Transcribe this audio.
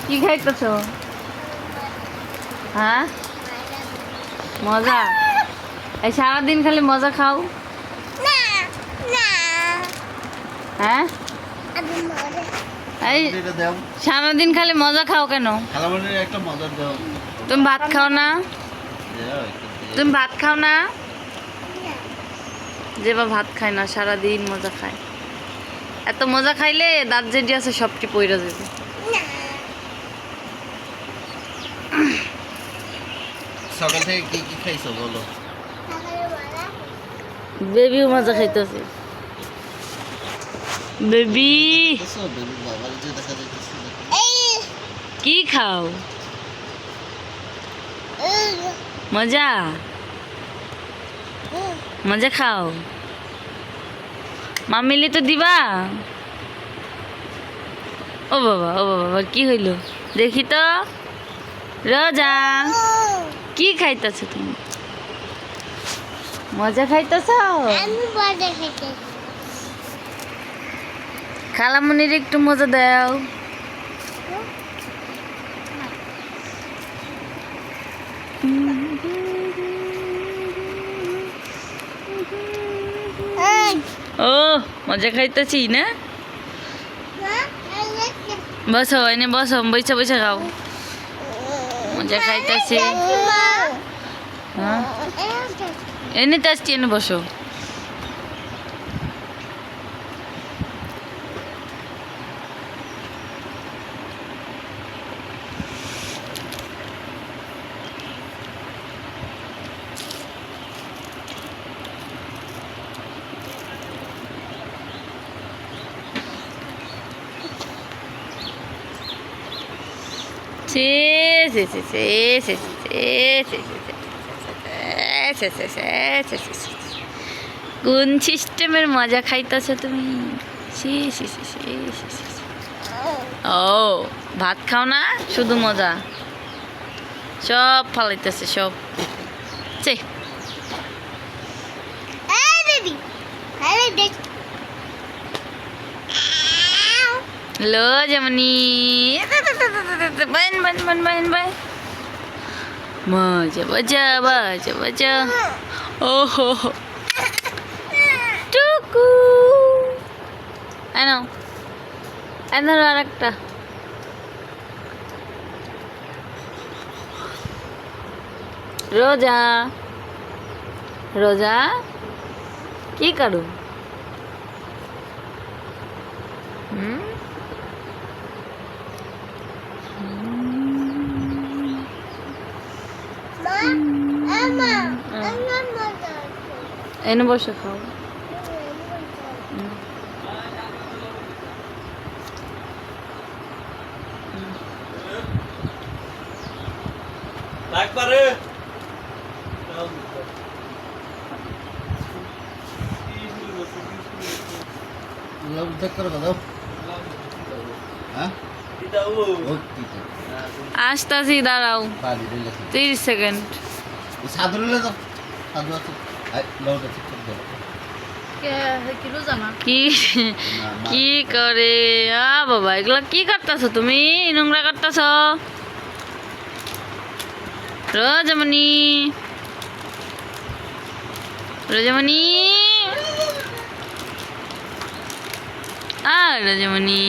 কি খাইতেছ? হ্যাঁ, মজা। এই সারাদিন খালি মজা খাও? হ্যাঁ, এই সারাদিন খালি মজা খাও কেন? তুমি ভাত খাও না? তুমি ভাত খাও না? যে বা ভাত খায় না, সারাদিন মজা খায়। এত মজা খাইলে দাঁত যেটি আছে সবটি পইরা যাবে। সকাল থেকে কি কি খাইছো বলো? বেবিও মজা খাইতেছে। বেবি কি খাও? মজা মজা খাও। মামিলি তো দিবা। ও বাবা, ও বাবা, কি হইল দেখি তো। রোজা কি খাইতেছ তুমি? মজা খাইতেছ? খালামুনির একটু মজা দাও। ও মজা খাইতেছি না? বসো, এনে বসো, বইসা বইসা খাও। মজা খাইতেছি। হ্যাঁ, এনে তো আসছি, এনে বসো। কোন সিস্টেমের মজা খাইতেছ তুমি? ও ভাত খাও না, শুধু মজা সব ফালাইতেছে সব। লো যেমনি মজা মজা মজা মজা। ওহো টুকু এনো এনো আর একটা। রোজা রোজা কি করো? এনে বসে খাও। আসতাছি, দাঁড়াও 30 সেকেন্ড। কি কি করে বাবা, এগুলা কি করতেছ তুমি? নোংরা করতেছ। রোজামণি রোজামণি রোজামণি